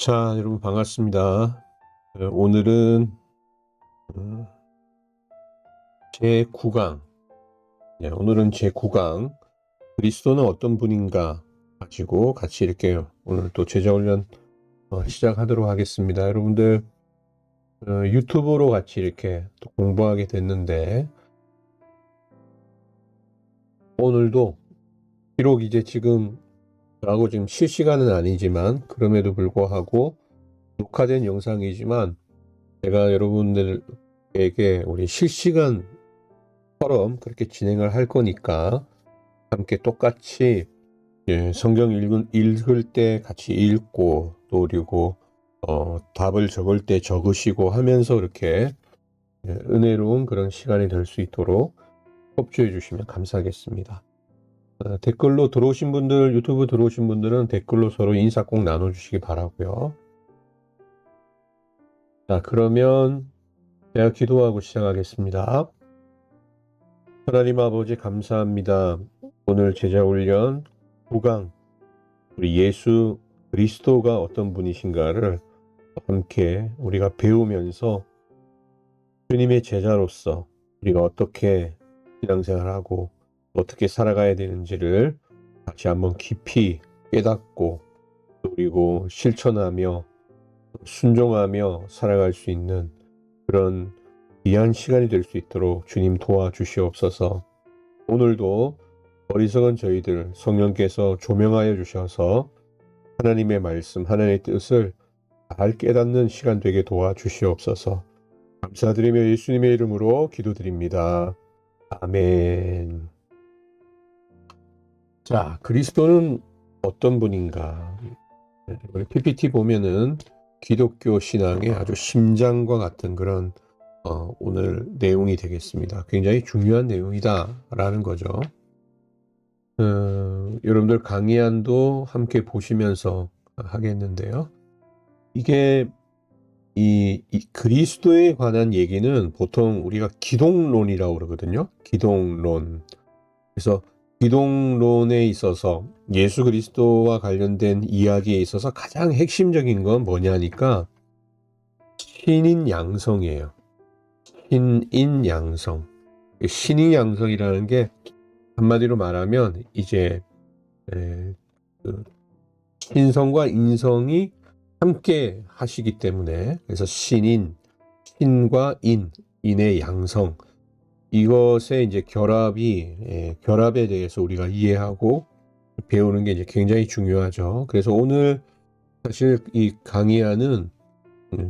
자, 여러분 반갑습니다. 오늘은 제9강, 오늘은 제9강 그리스도는 어떤 분인가 가지고 같이 이렇게 오늘 또 제자훈련 시작하도록 하겠습니다. 여러분들 유튜브로 같이 이렇게 또 공부하게 됐는데, 오늘도 비록 이제 지금 저하고 지금 실시간은 아니지만 그럼에도 불구하고 녹화된 영상이지만 제가 여러분들에게 우리 실시간처럼 그렇게 진행을 할 거니까 함께 똑같이 성경 읽을 때 같이 읽고, 또 그리고 답을 적을 때 적으시고 하면서 이렇게 은혜로운 그런 시간이 될 수 있도록 협조해 주시면 감사하겠습니다. 댓글로 들어오신 분들, 유튜브 들어오신 분들은 댓글로 서로 인사 꼭 나눠주시기 바라고요. 자, 그러면 제가 기도하고 시작하겠습니다. 하나님 아버지 감사합니다. 오늘 제자훈련 9강, 우리 예수 그리스도가 어떤 분이신가를 함께 우리가 배우면서 주님의 제자로서 우리가 어떻게 신앙생활하고 어떻게 살아가야 되는지를 같이 한번 깊이 깨닫고, 그리고 실천하며 순종하며 살아갈 수 있는 그런 귀한 시간이 될 수 있도록 주님 도와주시옵소서. 오늘도 어리석은 저희들 성령께서 조명하여 주셔서 하나님의 말씀, 하나님의 뜻을 잘 깨닫는 시간 되게 도와주시옵소서. 감사드리며 예수님의 이름으로 기도드립니다. 아멘. 자, 그리스도는 어떤 분인가? 우리 PPT 보면은 기독교 신앙의 아주 심장과 같은 그런 오늘 내용이 되겠습니다. 굉장히 중요한 내용이다 라는 거죠. 여러분들 강의안도 함께 보시면서 하겠는데요. 이게 이 그리스도에 관한 얘기는 보통 우리가 기독론이라고 그러거든요. 기독론. 그래서 기독론에 있어서 예수 그리스도와 관련된 이야기에 있어서 가장 핵심적인 건 뭐냐니까 신인 양성이에요. 신인 양성. 신인 양성이라는 게 한마디로 말하면 이제 신성과 인성이 함께 하시기 때문에, 그래서 신과 인의 양성, 이것의 이제 결합에 대해서 우리가 이해하고 배우는 게 이제 굉장히 중요하죠. 그래서 오늘 사실 이 강의하는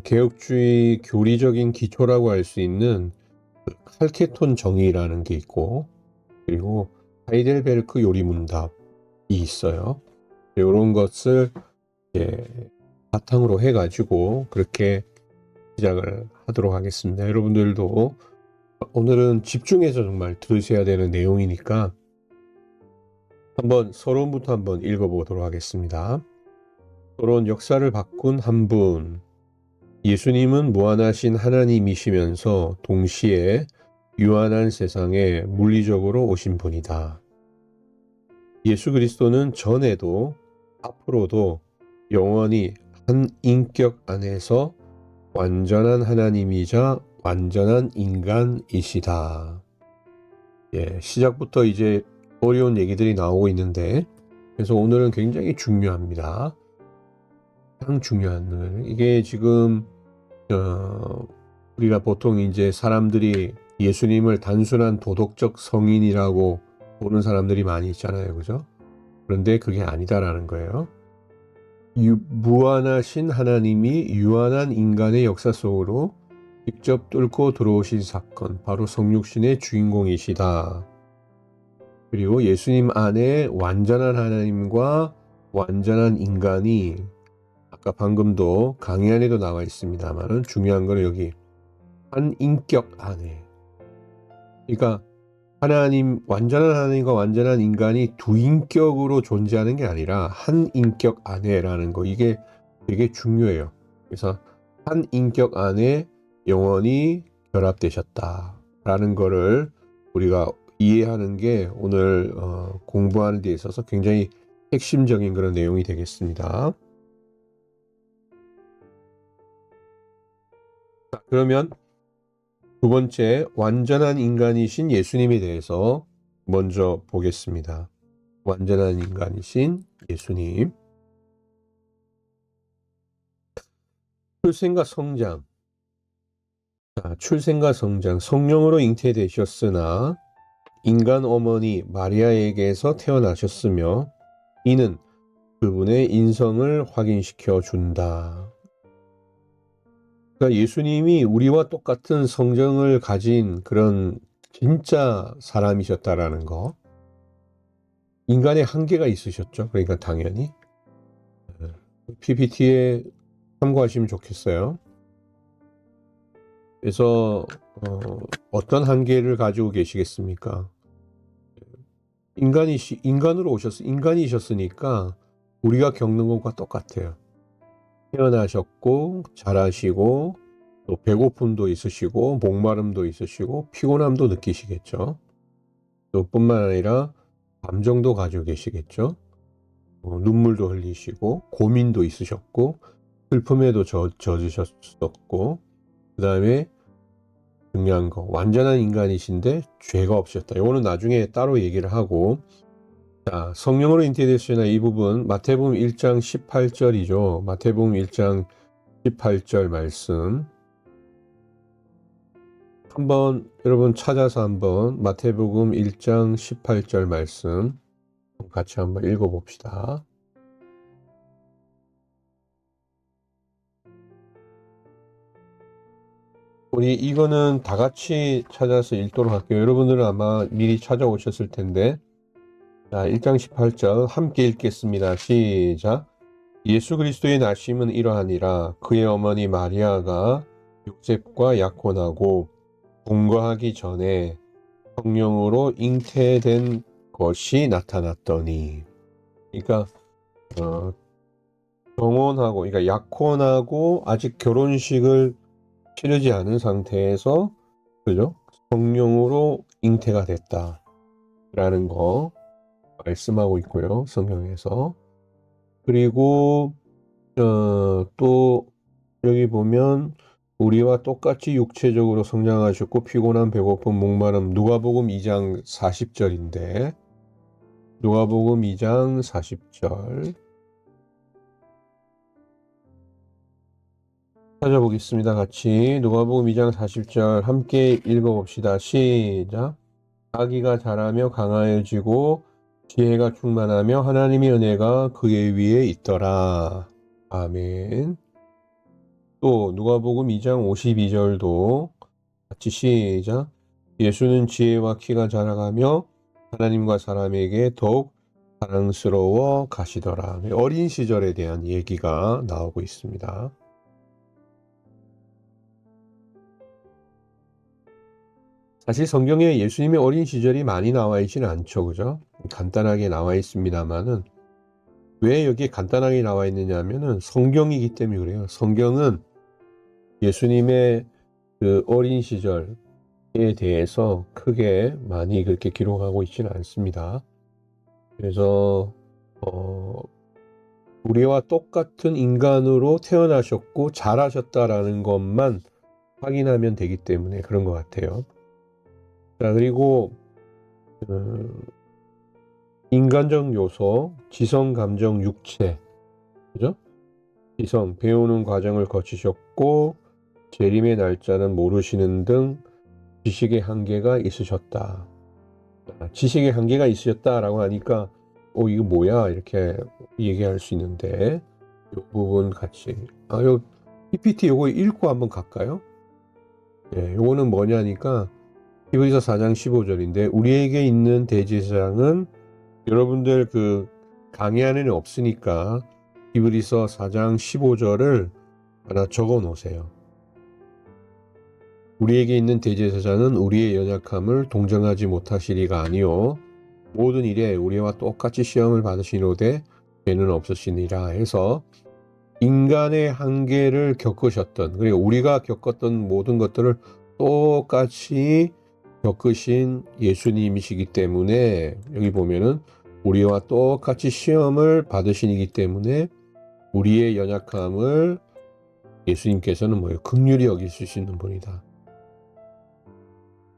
개혁주의 교리적인 기초라고 할 수 있는 칼케톤 정의라는 게 있고, 그리고 하이델베르크 요리문답이 있어요. 이런 것을 바탕으로 해가지고 그렇게 시작을 하도록 하겠습니다. 여러분들도 오늘은 집중해서 정말 들으셔야 되는 내용이니까 한번 서론부터 한번 읽어보도록 하겠습니다. 서론: 역사를 바꾼 한 분. 예수님은 무한하신 하나님이시면서 동시에 유한한 세상에 물리적으로 오신 분이다. 예수 그리스도는 전에도 앞으로도 영원히 한 인격 안에서 완전한 하나님이자 완전한 인간이시다. 시작부터 이제 어려운 얘기들이 나오고 있는데, 그래서 오늘은 굉장히 중요합니다. 가장 중요한, 이게 지금 우리가 보통 이제 사람들이 예수님을 단순한 도덕적 성인이라고 보는 사람들이 많이 있잖아요, 그죠? 그런데 그게 아니다라는 거예요. 무한하신 하나님이 유한한 인간의 역사 속으로 직접 뚫고 들어오신 사건, 바로 성육신의 주인공이시다. 그리고 예수님 안에 완전한 하나님과 완전한 인간이, 아까 방금도 강의 안에도 나와 있습니다만 중요한 거는 여기 한 인격 안에, 그러니까 완전한 하나님과 완전한 인간이 두 인격으로 존재하는 게 아니라 한 인격 안에라는 거, 이게 되게 중요해요. 그래서 한 인격 안에 영원히 결합되셨다라는 거를 우리가 이해하는 게 오늘 공부하는 데 있어서 굉장히 핵심적인 그런 내용이 되겠습니다. 그러면 두 번째, 완전한 인간이신 예수님에 대해서 먼저 보겠습니다. 완전한 인간이신 예수님. 출생과 성장. 출생과 성장. 성령으로 잉태되셨으나 인간 어머니 마리아에게서 태어나셨으며 이는 그분의 인성을 확인시켜 준다. 그러니까 예수님이 우리와 똑같은 성정을 가진 그런 진짜 사람이셨다라는 거. 인간의 한계가 있으셨죠. 그러니까 당연히 PPT에 참고하시면 좋겠어요. 그래서 어떤 한계를 가지고 계시겠습니까? 인간이셨으니까 우리가 겪는 것과 똑같아요. 태어나셨고 자라시고 또 배고픔도 있으시고 목마름도 있으시고 피곤함도 느끼시겠죠. 또 뿐만 아니라 감정도 가지고 계시겠죠. 눈물도 흘리시고 고민도 있으셨고 슬픔에도 젖으셨었고 그 다음에 중요한 거 완전한 인간이신데 죄가 없으셨다. 이거는 나중에 따로 얘기를 하고, 자, 성령으로 잉태되시나 이 부분 마태복음 1장 18절이죠. 마태복음 1장 18절 말씀 한번 여러분 찾아서 한번 마태복음 1장 18절 말씀 같이 한번 읽어봅시다. 우리 이거는 다 같이 찾아서 읽도록 할게요. 여러분들은 아마 미리 찾아오셨을 텐데, 자, 1장 18절 함께 읽겠습니다. 시작. 예수 그리스도의 나심은 이러하니라. 그의 어머니 마리아가 요셉과 약혼하고 동거하기 전에 성령으로 잉태된 것이 나타났더니, 그러니까 정혼하고, 그러니까 약혼하고 아직 결혼식을 치르지 않은 상태에서 그죠? 성령으로 잉태가 됐다라는 거 말씀하고 있고요. 성경에서. 그리고 또 여기 보면 우리와 똑같이 육체적으로 성장하셨고 피곤한 배고픔 목마름 누가복음 2장 40절인데 누가복음 2장 40절 찾아보겠습니다. 같이 누가복음 2장 40절 함께 읽어봅시다. 시작. 아기가 자라며 강하여지고 지혜가 충만하며 하나님의 은혜가 그의 위에 있더라. 아멘. 또 누가복음 2장 52절도 같이 시작. 예수는 지혜와 키가 자라가며 하나님과 사람에게 더욱 사랑스러워 가시더라. 어린 시절에 대한 얘기가 나오고 있습니다. 사실 성경에 예수님의 어린 시절이 많이 나와 있지는 않죠. 그죠? 간단하게 나와 있습니다만은 왜 여기에 간단하게 나와 있느냐 하면은 성경이기 때문에 그래요. 성경은 예수님의 그 어린 시절에 대해서 크게 많이 그렇게 기록하고 있지는 않습니다. 그래서 우리와 똑같은 인간으로 태어나셨고 자라셨다라는 것만 확인하면 되기 때문에 그런 것 같아요. 자, 그리고 인간적 요소, 지성, 감정, 육체, 그죠? 지성, 배우는 과정을 거치셨고 재림의 날짜는 모르시는 등 지식의 한계가 있으셨다. 지식의 한계가 있으셨다라고 하니까 이거 뭐야 이렇게 얘기할 수 있는데 이 부분 같이 요 PPT 요거 읽고 한번 갈까요? 네, 요거는 뭐냐니까 히브리서 4장 15절인데 우리에게 있는 대제사장은 여러분들 그 강의 안에는 없으니까 히브리서 4장 15절을 하나 적어 놓으세요. 우리에게 있는 대제사장은 우리의 연약함을 동정하지 못하시리가 아니요 모든 일에 우리와 똑같이 시험을 받으시노되 죄는 없으시니라 해서 인간의 한계를 겪으셨던 그리고 우리가 겪었던 모든 것들을 똑같이 겪으신 예수님이시기 때문에 여기 보면은 우리와 똑같이 시험을 받으시기 때문에 우리의 연약함을 예수님께서는 뭐예요? 긍휼히 여기실 수 있는 분이다.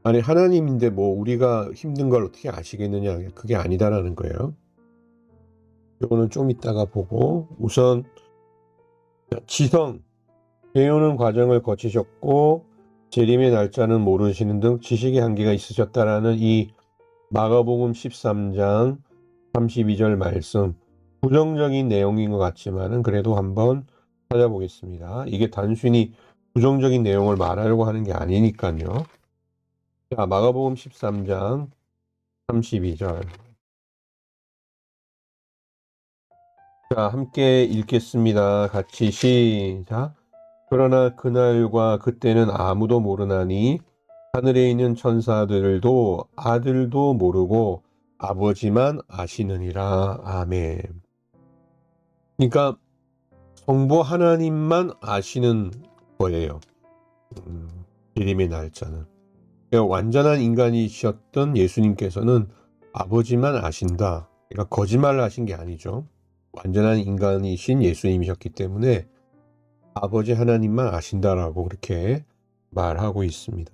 아니 하나님인데 뭐 우리가 힘든 걸 어떻게 아시겠느냐, 그게 아니다라는 거예요. 이거는 좀 이따가 보고, 우선 지성, 배우는 과정을 거치셨고 재림의 날짜는 모르시는 등 지식의 한계가 있으셨다라는 이 마가복음 13장 32절 말씀, 부정적인 내용인 것 같지만은 그래도 한번 찾아보겠습니다. 이게 단순히 부정적인 내용을 말하려고 하는 게 아니니까요. 자, 마가복음 13장 32절. 자, 함께 읽겠습니다. 같이 시작. 그러나 그날과 그때는 아무도 모르나니 하늘에 있는 천사들도 아들도 모르고 아버지만 아시느니라. 아멘. 그러니까 성부 하나님만 아시는 거예요. 재림의 날짜는. 그러니까 완전한 인간이셨던 예수님께서는 아버지만 아신다. 그러니까 거짓말을 하신 게 아니죠. 완전한 인간이신 예수님이셨기 때문에 아버지 하나님만 아신다라고 그렇게 말하고 있습니다.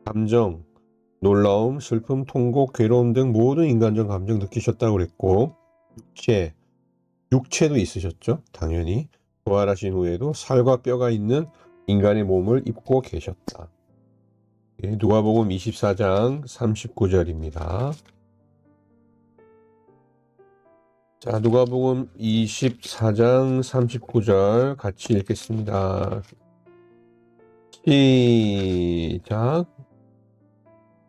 감정, 놀라움, 슬픔, 통곡, 괴로움 등 모든 인간적 감정 느끼셨다고 그랬고, 육체도 있으셨죠. 당연히 부활하신 후에도 살과 뼈가 있는 인간의 몸을 입고 계셨다. 누가복음 24장 39절입니다. 자, 누가복음 24장 39절 같이 읽겠습니다. 시작.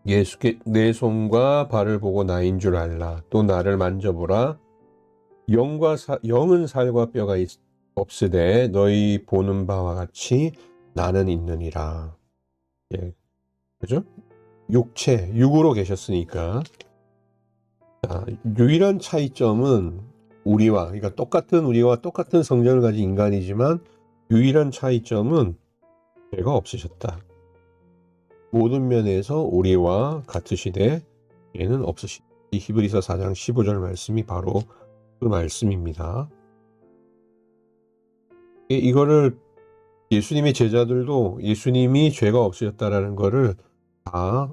예수께 내 손과 발을 보고 나인 줄 알라. 또 나를 만져보라. 영은 살과 뼈가 없으되 너희 보는 바와 같이 나는 있느니라. 예, 그죠? 육으로 계셨으니까. 자, 유일한 차이점은 그러니까 똑같은 우리와 똑같은 성전을 가진 인간이지만 유일한 차이점은 죄가 없으셨다. 모든 면에서 우리와 같으시되 죄는 없으시다. 이 히브리서 4장 15절 말씀이 바로 그 말씀입니다. 이거를 예수님의 제자들도 예수님이 죄가 없으셨다라는 거를 다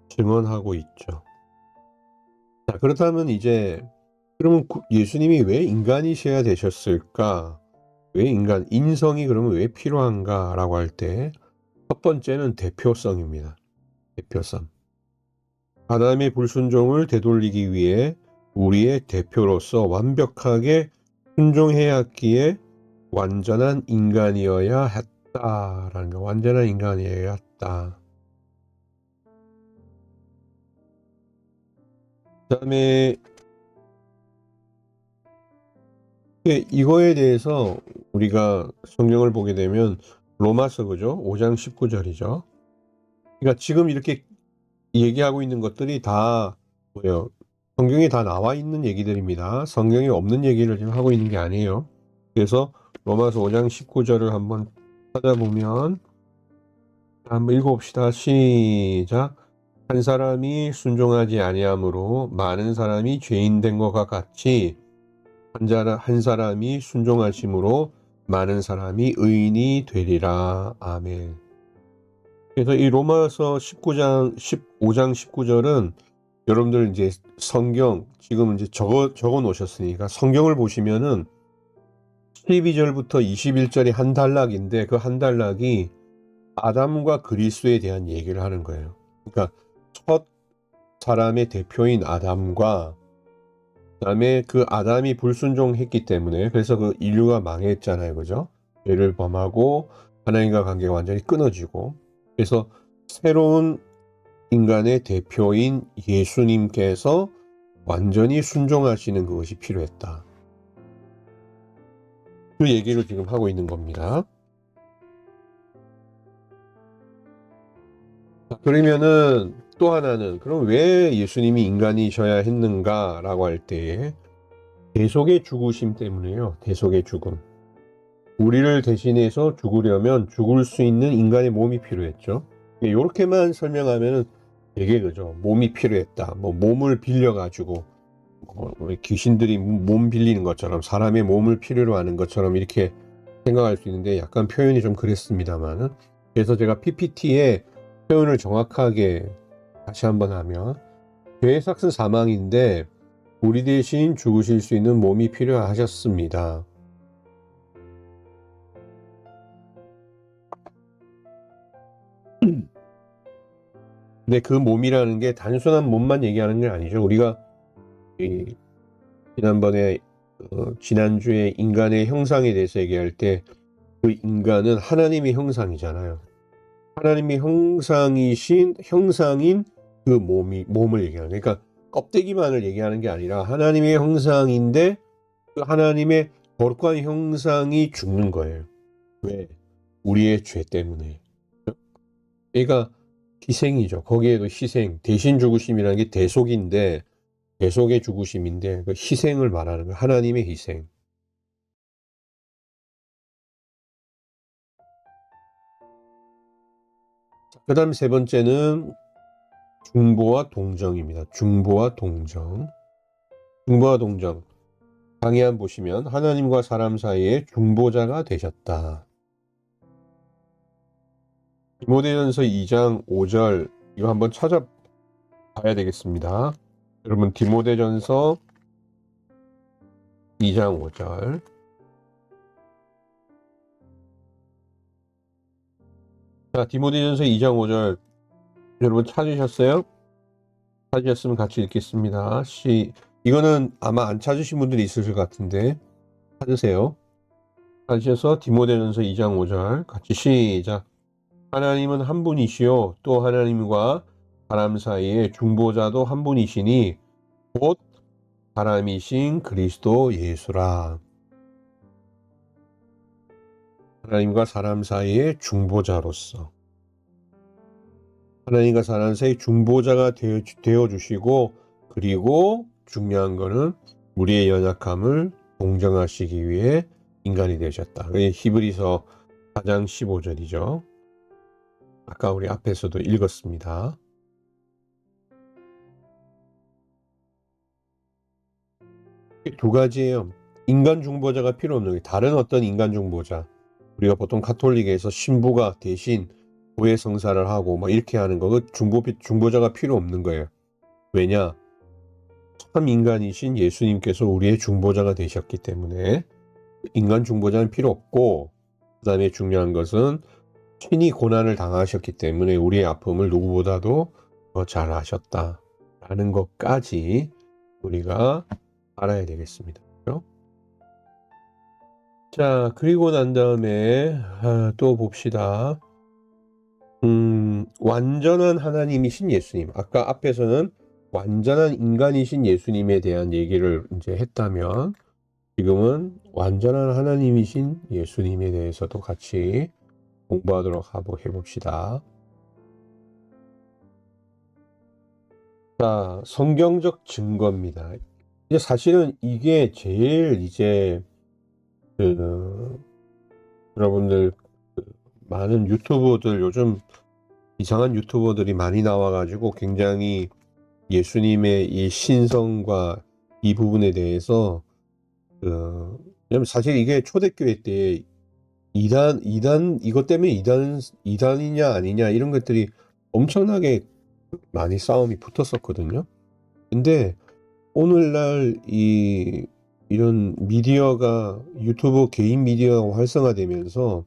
증언하고 있죠. 자, 그렇다면 이제 그러면 예수님이 왜 인간이셔야 되셨을까? 왜 인성이 그러면 왜 필요한가라고 할 때 첫 번째는 대표성입니다. 대표성. 아담의 불순종을 되돌리기 위해 우리의 대표로서 완벽하게 순종해야 했기에 완전한 인간이어야 했다라는 거. 완전한 인간이어야 했다. 그 다음에 이거에 대해서 우리가 성경을 보게 되면 로마서 그죠? 5장 19절이죠. 그러니까 지금 이렇게 얘기하고 있는 것들이 다 뭐예요? 성경에 다 나와 있는 얘기들입니다. 성경에 없는 얘기를 지금 하고 있는 게 아니에요. 그래서 로마서 5장 19절을 한번 찾아보면 한번 읽어봅시다. 시작. 한 사람이 순종하지 아니함으로 많은 사람이 죄인 된 것과 같이 한 사람이 순종하심으로 많은 사람이 의인이 되리라. 아멘. 그래서 이 로마서 15장 19절은 여러분들 이제 성경 지금 이제 적어 놓으셨으니까 성경을 보시면은 12절부터 21절이 한 단락인데 그 한 단락이 아담과 그리스도에 대한 얘기를 하는 거예요. 그러니까 첫 사람의 대표인 아담과 그다음에 그 아담이 불순종했기 때문에 그래서 그 인류가 망했잖아요. 그죠? 죄를 범하고 하나님과 관계가 완전히 끊어지고 그래서 새로운 인간의 대표인 예수님께서 완전히 순종하시는 그것이 필요했다. 그 얘기를 지금 하고 있는 겁니다. 그러면은 또 하나는 그럼 왜 예수님이 인간이셔야 했는가라고 할 때 대속의 죽으심 때문에요. 대속의 죽음. 우리를 대신해서 죽으려면 죽을 수 있는 인간의 몸이 필요했죠. 이렇게만 설명하면은 되게 그죠. 몸이 필요했다. 뭐 몸을 빌려가지고 우리 귀신들이 몸 빌리는 것처럼 사람의 몸을 필요로 하는 것처럼 이렇게 생각할 수 있는데 약간 표현이 좀 그랬습니다만은, 그래서 제가 PPT에 표현을 정확하게 다시 한번 하면, 죄의 삭은 사망인데 우리 대신 죽으실 수 있는 몸이 필요하셨습니다. 근데 그 몸이라는 게 단순한 몸만 얘기하는 게 아니죠. 우리가 지난번에 지난주에 인간의 형상에 대해서 얘기할 때, 그 인간은 하나님의 형상이잖아요. 하나님의 형상인 그 몸을 얘기하는, 그러니까 껍데기만을 얘기하는 게 아니라 하나님의 형상인데 그 하나님의 거룩한 형상이 죽는 거예요. 왜? 우리의 죄 때문에. 그러니까 희생이죠. 거기에도 희생, 대신 죽으심이라는 게 대속인데, 대속의 죽으심인데 그 희생을 말하는 거예요. 하나님의 희생. 그 다음 세 번째는 중보와 동정입니다. 중보와 동정. 중보와 동정. 강의한 보시면 하나님과 사람 사이에 중보자가 되셨다. 디모데전서 2장 5절 이거 한번 찾아봐야 되겠습니다. 여러분, 디모데전서 2장 5절. 자, 디모데전서 2장 5절 여러분 찾으셨어요? 찾으셨으면 같이 읽겠습니다. 이거는 아마 안 찾으신 분들이 있으실 것 같은데 찾으세요. 찾으셔서 디모데전서 2장 5절 같이 시작. 하나님은 한 분이시요 또 하나님과 사람 사이에 중보자도 한 분이시니 곧 사람이신 그리스도 예수라. 하나님과 사람 사이의 중보자로서, 하나님과 사람 사이 중보자가 되어 주시고, 그리고 중요한 거는 우리의 연약함을 동정하시기 위해 인간이 되셨다. 그게 히브리서 4장 15절이죠. 아까 우리 앞에서도 읽었습니다. 두 가지예요. 인간 중보자가 필요 없는 게, 다른 어떤 인간 중보자, 우리가 보통 카톨릭에서 신부가 대신 고해 성사를 하고 막 이렇게 하는 거, 그 중보자가 필요 없는 거예요. 왜냐? 참 인간이신 예수님께서 우리의 중보자가 되셨기 때문에 인간 중보자는 필요 없고, 그 다음에 중요한 것은 친히 고난을 당하셨기 때문에 우리의 아픔을 누구보다도 더 잘 아셨다라는 것까지 우리가 알아야 되겠습니다. 그렇죠? 자, 그리고 난 다음에 또 봅시다. 완전한 하나님이신 예수님. 아까 앞에서는 완전한 인간이신 예수님에 대한 얘기를 이제 했다면, 지금은 완전한 하나님이신 예수님에 대해서도 같이 공부하도록 해봅시다. 자, 성경적 증거입니다. 이제 사실은 이게 제일 이제 여러분들 많은 유튜버들, 요즘 이상한 유튜버들이 많이 나와가지고 굉장히 예수님의 이 신성과 이 부분에 대해서 왜냐면 사실 이게 초대교회 때 이단 이것 때문에 이단이냐 아니냐 이런 것들이 엄청나게 많이 싸움이 붙었었거든요. 근데 오늘날 이런 미디어가, 유튜브 개인 미디어가 활성화되면서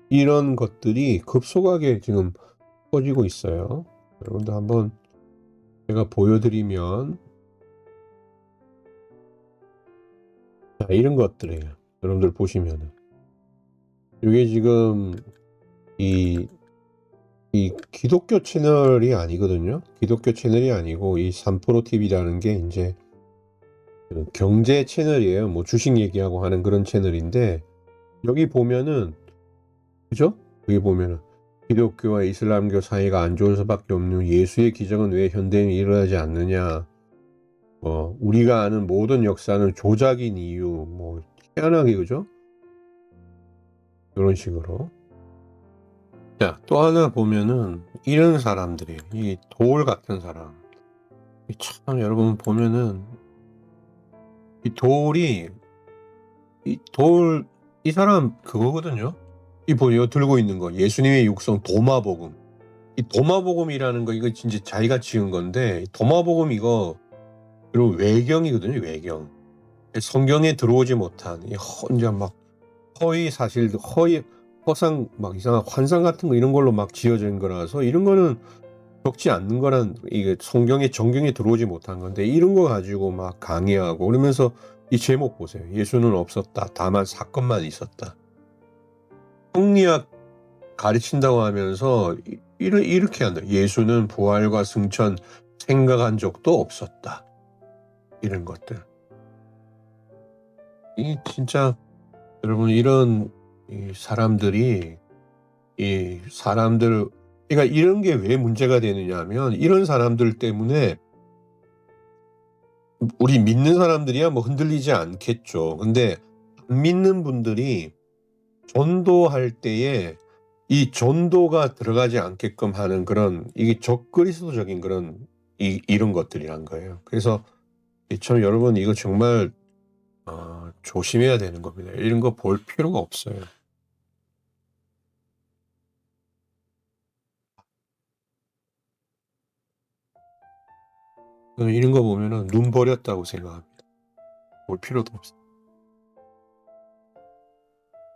이런 것들이 급속하게 지금 퍼지고 있어요. 여러분들 한번 제가 보여드리면, 자, 이런 것들이에요. 여러분들 보시면은 이게 지금 이 기독교 채널이 아니거든요. 기독교 채널이 아니고 이 3프로TV라는 게 이제 그 경제 채널이에요. 뭐 주식 얘기하고 하는 그런 채널인데, 여기 보면은, 그죠? 여기 보면은 기독교와 이슬람교 사이가 안 좋을 수밖에 없는 예수의 기적은 왜 현대에 일어나지 않느냐, 우리가 아는 모든 역사는 조작인 이유, 뭐 희한하게, 그죠? 이런 식으로. 자, 또 하나 보면은 이런 사람들이, 이 돌 같은 사람, 참 여러분 보면은 이 돌이, 이 돌 이 사람 그거거든요. 이 보여 들고 있는 거 예수님의 육성 도마복음. 이 도마복음이라는 거 이거 진짜 자기가 지은 건데 도마복음 이거 그리고 외경이거든요, 외경. 성경에 들어오지 못한 이 혼자 막 허위 사실도 허상 막 이상한 환상 같은 거 이런 걸로 막 지어진 거라서 이런 거는 적지 않는 거란 이게 정경에 들어오지 못한 건데 이런 거 가지고 막 강의하고 그러면서 이 제목 보세요. 예수는 없었다. 다만 사건만 있었다. 성리학 가르친다고 하면서 이렇게 한다. 예수는 부활과 승천 생각한 적도 없었다. 이런 것들. 이 진짜 여러분 이런 사람들이 그러니까 이런 게 왜 문제가 되느냐 하면 이런 사람들 때문에 우리 믿는 사람들이야 뭐 흔들리지 않겠죠. 근데 안 믿는 분들이 전도할 때에 이 전도가 들어가지 않게끔 하는 그런 이게 적그리스도적인 그런 이런 것들이란 거예요. 그래서 참 여러분 이거 정말 조심해야 되는 겁니다. 이런 거 볼 필요가 없어요. 저는 이런 거 보면은 눈 버렸다고 생각합니다. 볼 필요도 없어요.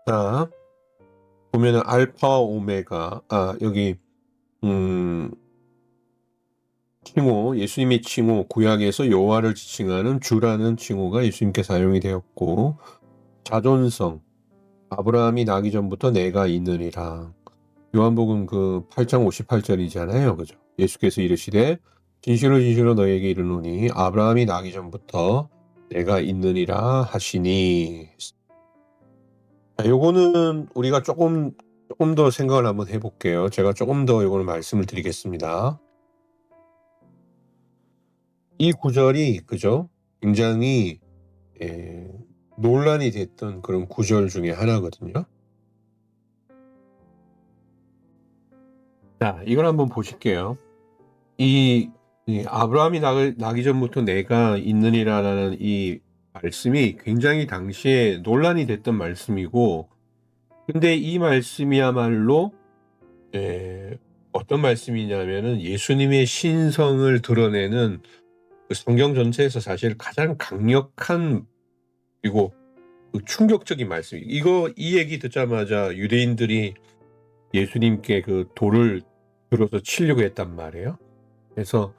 자, 보면은 알파 오메가 여기 칭호 예수님의 칭호 구약에서 여호와를 지칭하는 주라는 칭호가 예수님께 사용이 되었고 자존성 아브라함이 나기 전부터 내가 있느니라. 요한복음 그 8장 58절이잖아요. 그죠? 예수께서 이르시되 진실로 진실로 너에게 이르노니 아브라함이 나기 전부터 내가 있느니라 하시니. 자, 요거는 우리가 조금 더 생각을 한번 해볼게요. 제가 조금 더 요거는 말씀을 드리겠습니다. 이 구절이 그죠? 굉장히 논란이 됐던 그런 구절 중에 하나거든요. 자, 이걸 한번 보실게요. 이 아브라함이 나기 전부터 내가 있느니라라는 이 말씀이 굉장히 당시에 논란이 됐던 말씀이고, 근데 이 말씀이야말로 어떤 말씀이냐면은 예수님의 신성을 드러내는 그 성경 전체에서 사실 가장 강력한 그리고 그 충격적인 말씀. 이 얘기 듣자마자 유대인들이 예수님께 그 돌을 들어서 치려고 했단 말이에요. 그래서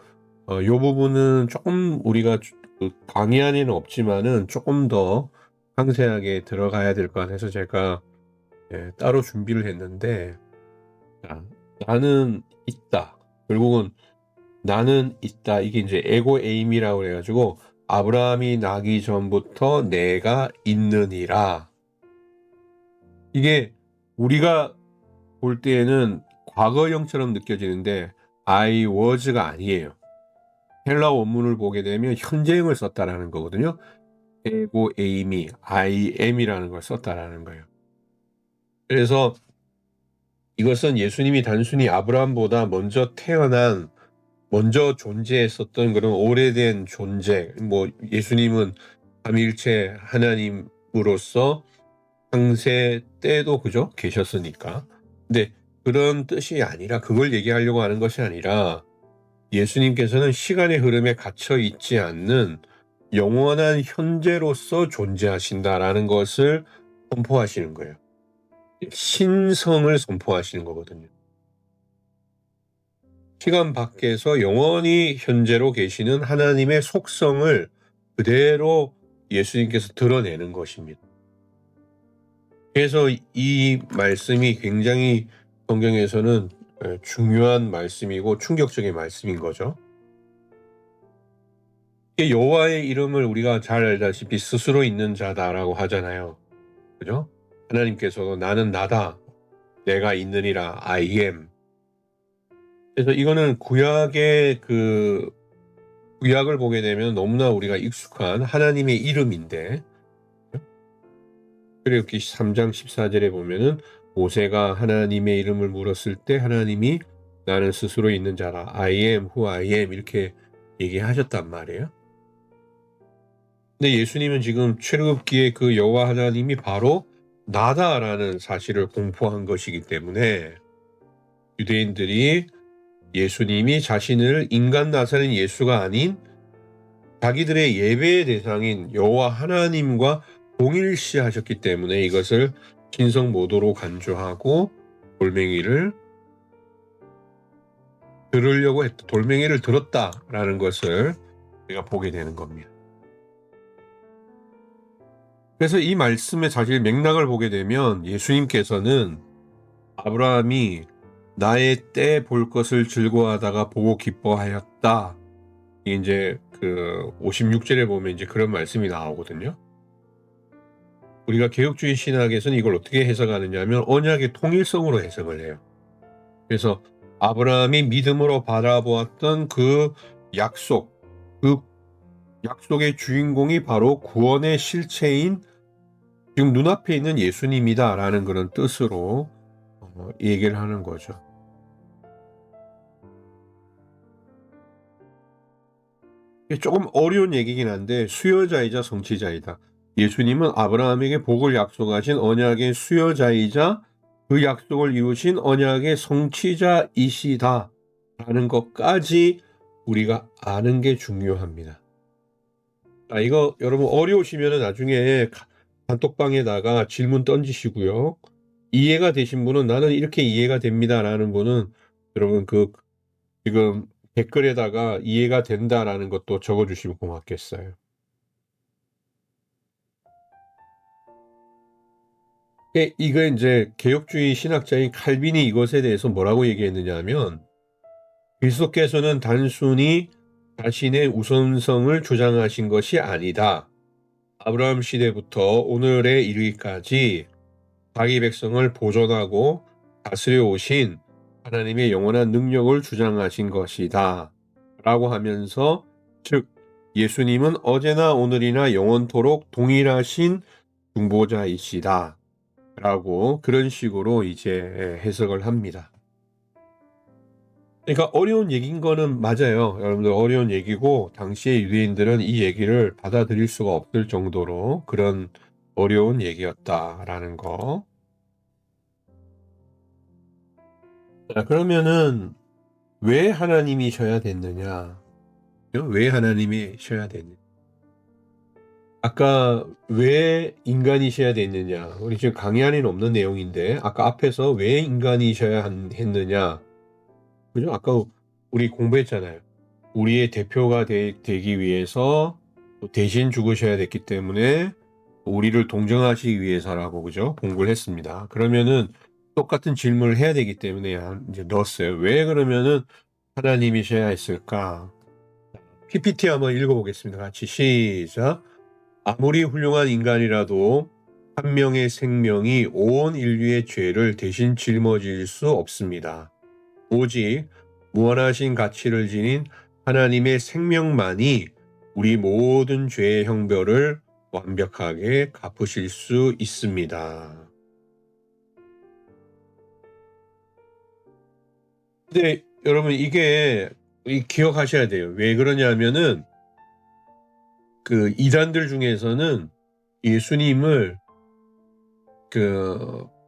요 부분은 조금 우리가 그 강의 안에는 없지만은 조금 더 상세하게 들어가야 될 것 같아서 제가 따로 준비를 했는데, 자, 나는 있다. 결국은 나는 있다. 이게 이제 에고 에임이라고 그래가지고 아브라함이 나기 전부터 내가 있느니라. 이게 우리가 볼 때에는 과거형처럼 느껴지는데 I was가 아니에요. 헬라 원문을 보게 되면 현재형을 썼다라는 거거든요. 에고 에임이 I am이라는 걸 썼다라는 거예요. 그래서 이것은 예수님이 단순히 아브라함보다 먼저 존재했었던 그런 오래된 존재, 뭐 예수님은 삼위일체 하나님으로서 창세 때도 그죠? 계셨으니까. 근데 그런 뜻이 아니라 그걸 얘기하려고 하는 것이 아니라 예수님께서는 시간의 흐름에 갇혀 있지 않는 영원한 현재로서 존재하신다라는 것을 선포하시는 거예요. 신성을 선포하시는 거거든요. 시간 밖에서 영원히 현재로 계시는 하나님의 속성을 그대로 예수님께서 드러내는 것입니다. 그래서 이 말씀이 굉장히 성경에서는 중요한 말씀이고 충격적인 말씀인 거죠. 여호와의 이름을 우리가 잘 알다시피 스스로 있는 자다라고 하잖아요. 그죠? 하나님께서도 나는 나다. 내가 있느니라. I am. 그래서 이거는 구약을 보게 되면 너무나 우리가 익숙한 하나님의 이름인데, 출애굽기 3장 14절에 보면은 모세가 하나님의 이름을 물었을 때 하나님이 나는 스스로 있는 자라. I am who I am 이렇게 얘기하셨단 말이에요. 근데 예수님은 지금 출애굽기에 그 여호와 하나님이 바로 나다라는 사실을 공포한 것이기 때문에 유대인들이 예수님이 자신을 인간 나사렛 예수가 아닌 자기들의 예배의 대상인 여호와 하나님과 동일시하셨기 때문에 이것을 신성모독으로 간주하고 돌멩이를 돌멩이를 들었다라는 것을 우리가 보게 되는 겁니다. 그래서 이 말씀의 사실 맥락을 보게 되면 예수님께서는 아브라함이 나의 때 볼 것을 즐거워하다가 보고 기뻐하였다. 이제 그 56절에 보면 이제 그런 말씀이 나오거든요. 우리가 개혁주의 신학에서는 이걸 어떻게 해석하느냐 하면 언약의 통일성으로 해석을 해요. 그래서 아브라함이 믿음으로 바라보았던 그 약속의 주인공이 바로 구원의 실체인 지금 눈앞에 있는 예수님이다라는 그런 뜻으로 얘기를 하는 거죠. 조금 어려운 얘기긴 한데 수여자이자 성취자이다. 예수님은 아브라함에게 복을 약속하신 언약의 수여자이자 그 약속을 이루신 언약의 성취자이시다 라는 것까지 우리가 아는 게 중요합니다. 이거 여러분 어려우시면 나중에 단톡방에다가 질문 던지시고요. 이해가 되신 분은 나는 이렇게 이해가 됩니다라는 분은 여러분 지금 댓글에다가 이해가 된다라는 것도 적어주시면 고맙겠어요. 이거 이제 개혁주의 신학자인 칼빈이 이것에 대해서 뭐라고 얘기했느냐 하면 그리스도께서는 단순히 자신의 우선성을 주장하신 것이 아니다. 아브라함 시대부터 오늘에 이르기까지 자기 백성을 보존하고 다스려 오신 하나님의 영원한 능력을 주장하신 것이다. 라고 하면서 즉 예수님은 어제나 오늘이나 영원토록 동일하신 중보자이시다. 라고 그런 식으로 이제 해석을 합니다. 그러니까 어려운 얘기인 거는 맞아요. 여러분들 어려운 얘기고 당시의 유대인들은 이 얘기를 받아들일 수가 없을 정도로 그런 어려운 얘기였다라는 거. 자, 그러면은 왜 하나님이셔야 됐느냐? 왜 하나님이셔야 됐느냐? 아까 왜 인간이셔야 됐느냐? 우리 지금 강의 안에는 없는 내용인데 아까 앞에서 왜 인간이셔야 했느냐? 그죠? 아까 우리 공부했잖아요. 우리의 대표가 되기 위해서 대신 죽으셔야 됐기 때문에 우리를 동정하시기 위해서라고 그죠? 공부를 했습니다. 그러면은 똑같은 질문을 해야 되기 때문에 이제 넣었어요. 왜 그러면은 하나님이셔야 했을까? PPT 한번 읽어보겠습니다. 같이 시작. 아무리 훌륭한 인간이라도 한 명의 생명이 온 인류의 죄를 대신 짊어질 수 없습니다. 오직 무한하신 가치를 지닌 하나님의 생명만이 우리 모든 죄의 형벌을 완벽하게 갚으실 수 있습니다. 근데 여러분 이게 기억하셔야 돼요. 왜 그러냐면은 그 이단들 중에서는 예수님을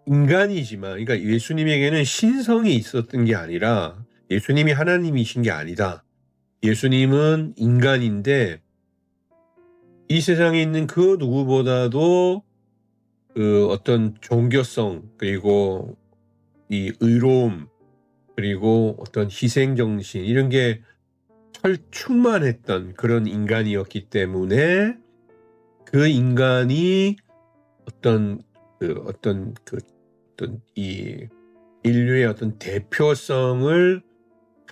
인간이지만, 그러니까 예수님에게는 신성이 있었던 게 아니라 예수님이 하나님이신 게 아니다. 예수님은 인간인데 이 세상에 있는 그 누구보다도 어떤 종교성 그리고 이 의로움 그리고 어떤 희생정신 이런 게 충만했던 그런 인간이었기 때문에 그 인간이 어떤 이 인류의 어떤 대표성을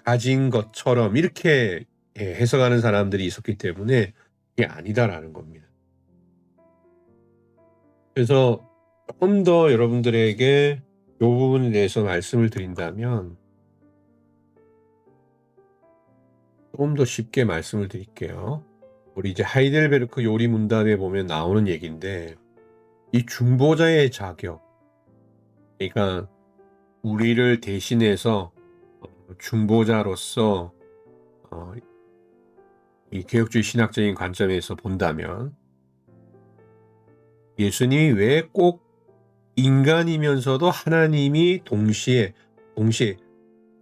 가진 것처럼 이렇게 해석하는 사람들이 있었기 때문에 이게 아니다라는 겁니다. 그래서 조금 더 여러분들에게 이 부분에 대해서 말씀을 드린다면 조금 더 쉽게 말씀을 드릴게요. 우리 이제 하이델베르크 요리 문답에 보면 나오는 얘기인데 이 중보자의 자격, 그러니까 우리를 대신해서 중보자로서 이 개혁주의 신학적인 관점에서 본다면 예수님이 왜 꼭 인간이면서도 하나님이 동시에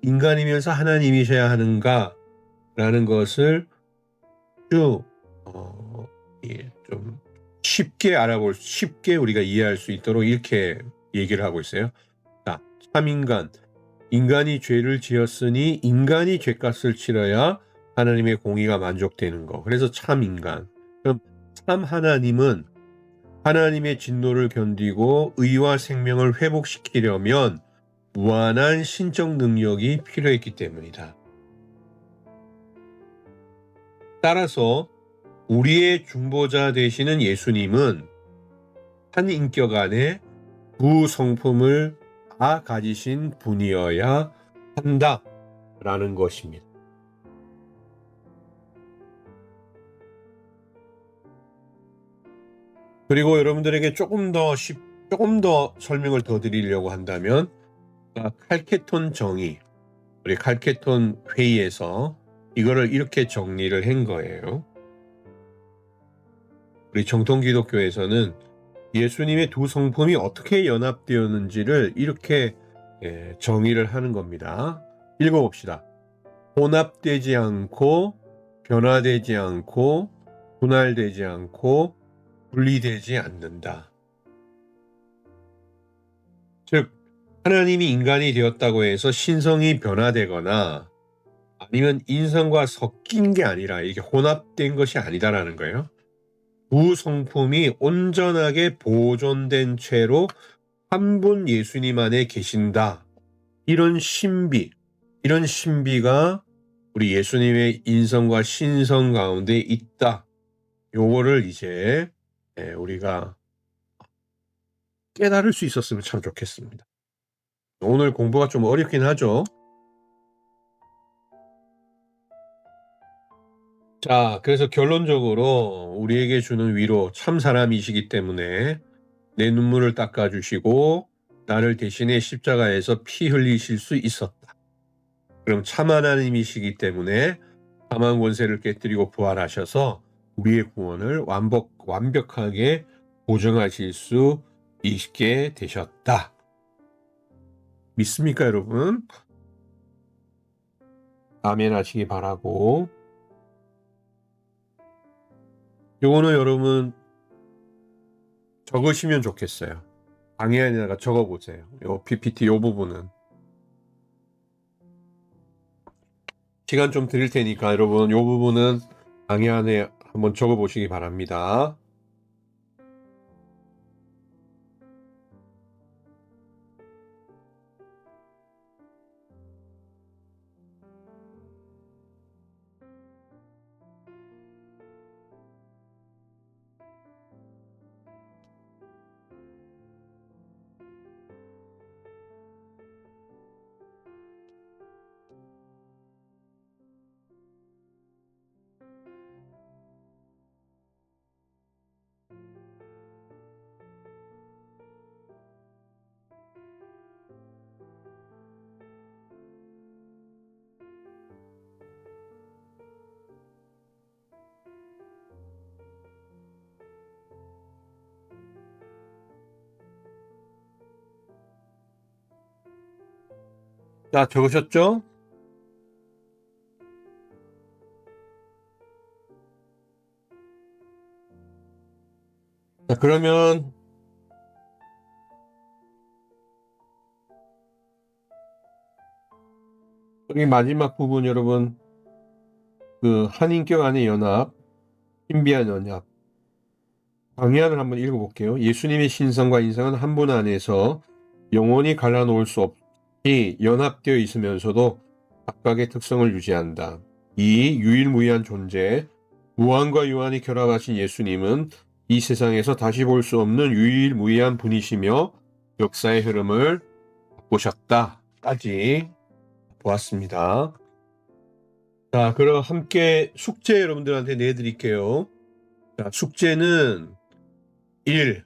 인간이면서 하나님이셔야 하는가라는 것을 쭉 좀 쉽게 우리가 이해할 수 있도록 이렇게 얘기를 하고 있어요. 자, 참인간, 인간이 죄를 지었으니 인간이 죄값을 치러야 하나님의 공의가 만족되는 거. 그래서 참인간. 그럼 참 하나님은 하나님의 진노를 견디고 의와 생명을 회복시키려면 무한한 신적 능력이 필요했기 때문이다. 따라서 우리의 중보자 되시는 예수님은 한 인격 안에 두 성품을 다 가지신 분이어야 한다라는 것입니다. 그리고 여러분들에게 조금 더 설명을 더 드리려고 한다면, 칼케톤 정의, 우리 칼케톤 회의에서 이거를 이렇게 정리를 한 거예요. 우리 정통 기독교에서는 예수님의 두 성품이 어떻게 연합되었는지를 이렇게 정의를 하는 겁니다. 읽어봅시다. 혼합되지 않고 변화되지 않고 분할되지 않고 분리되지 않는다. 즉 하나님이 인간이 되었다고 해서 신성이 변화되거나 아니면 인성과 섞인 게 아니라 이렇게 혼합된 것이 아니다라는 거예요. 두 성품이 온전하게 보존된 채로 한 분 예수님 안에 계신다. 이런 신비가 우리 예수님의 인성과 신성 가운데 있다. 요거를 이제 우리가 깨달을 수 있었으면 참 좋겠습니다. 오늘 공부가 좀 어렵긴 하죠. 자, 그래서 결론적으로 우리에게 주는 위로, 참 사람이시기 때문에 내 눈물을 닦아주시고 나를 대신에 십자가에서 피 흘리실 수 있었다. 그럼 참 하나님이시기 때문에 사망 권세를 깨뜨리고 부활하셔서 우리의 구원을 완벽하게 보증하실 수 있게 되셨다. 믿습니까, 여러분? 아멘 하시기 바라고. 요거는 여러분 적으시면 좋겠어요. 강의 안에다가 적어보세요. 요 PPT 요 부분은. 시간 좀 드릴 테니까 여러분 요 부분은 강의 안에 한번 적어보시기 바랍니다. 자, 적으셨죠? 자, 그러면 여기 마지막 부분 여러분 그 한인격 안의 연합, 신비한 연합 강의안을 한번 읽어볼게요. 예수님의 신성과 인성은 한 분 안에서 영원히 갈라놓을 수 없이 연합되어 있으면서도 각각의 특성을 유지한다. 이 유일무이한 존재, 무한과 유한이 결합하신 예수님은 이 세상에서 다시 볼 수 없는 유일무이한 분이시며 역사의 흐름을 바꾸셨다까지 보았습니다. 자, 그럼 함께 숙제 여러분들한테 내드릴게요. 자, 숙제는 1.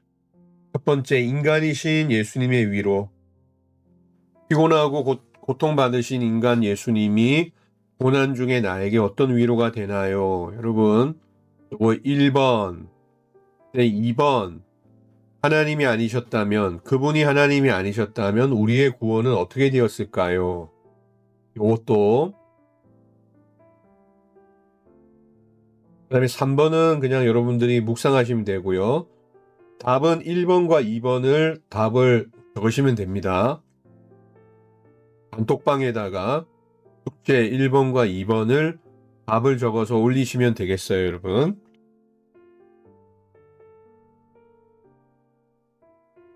첫 번째, 인간이신 예수님의 위로. 피곤하고 고통받으신 인간 예수님이 고난 중에 나에게 어떤 위로가 되나요? 여러분, 이거 1번, 2번, 하나님이 아니셨다면, 그분이 하나님이 아니셨다면 우리의 구원은 어떻게 되었을까요? 이것도. 그다음에 3번은 그냥 여러분들이 묵상하시면 되고요. 답은 1번과 2번을 답을 적으시면 됩니다. 단톡방에다가 숙제 1번과 2번을 답을 적어서 올리시면 되겠어요, 여러분.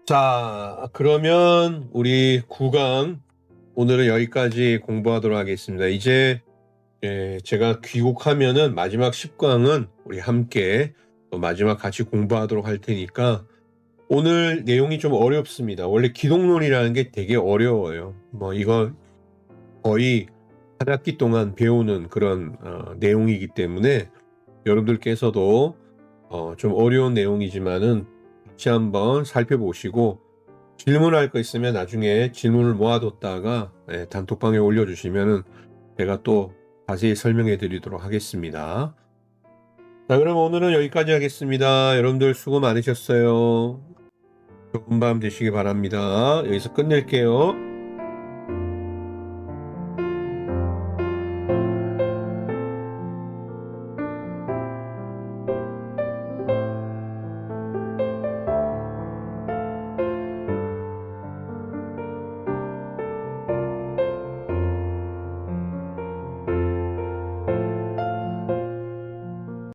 자, 그러면 우리 9강 오늘은 여기까지 공부하도록 하겠습니다. 이제 제가 귀국하면은 마지막 10강은 우리 함께 또 마지막 같이 공부하도록 할 테니까 오늘 내용이 좀 어렵습니다. 원래 기독론이라는 게 되게 어려워요. 이거 거의 한 학기 동안 배우는 그런 내용이기 때문에 여러분들께서도 좀 어려운 내용이지만은 같이 한번 살펴보시고 질문할 거 있으면 나중에 질문을 모아뒀다가 단톡방에 올려주시면은 제가 또 자세히 설명해 드리도록 하겠습니다. 자, 그럼 오늘은 여기까지 하겠습니다. 여러분들 수고 많으셨어요. 좋은 밤 되시기 바랍니다. 여기서 끝낼게요.